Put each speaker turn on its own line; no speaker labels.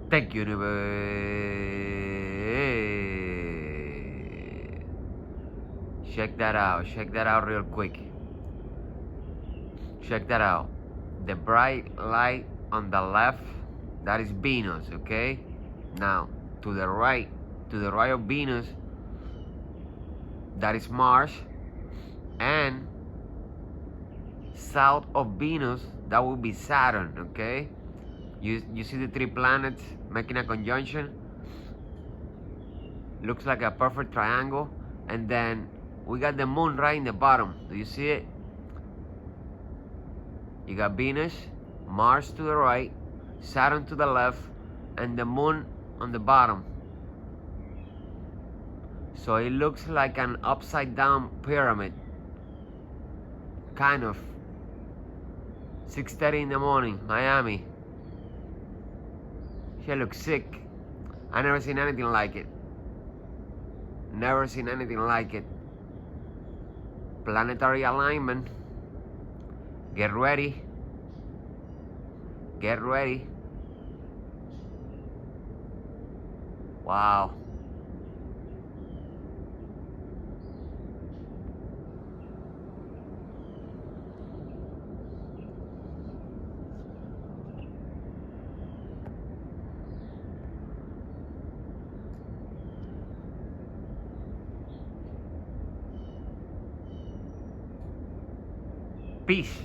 Thank you, universe. Check that out. Check that out real quick. Check that out. The bright light on the left, that is Venus, okay? Now, to the right of Venus, that is Mars. And south of Venus, that will be Saturn, okay? You see the three planets making a conjunction? Looks like a perfect triangle. And then we got the moon right in the bottom. Do you see it? You got Venus, Mars to the right, Saturn to the left, and the moon on the bottom. So it looks like an upside down pyramid. Kind of. 6:30 in the morning, Miami. She looks sick. I never seen anything like it. Never seen anything like it. Planetary alignment. Get ready. Get ready. Wow. Peace.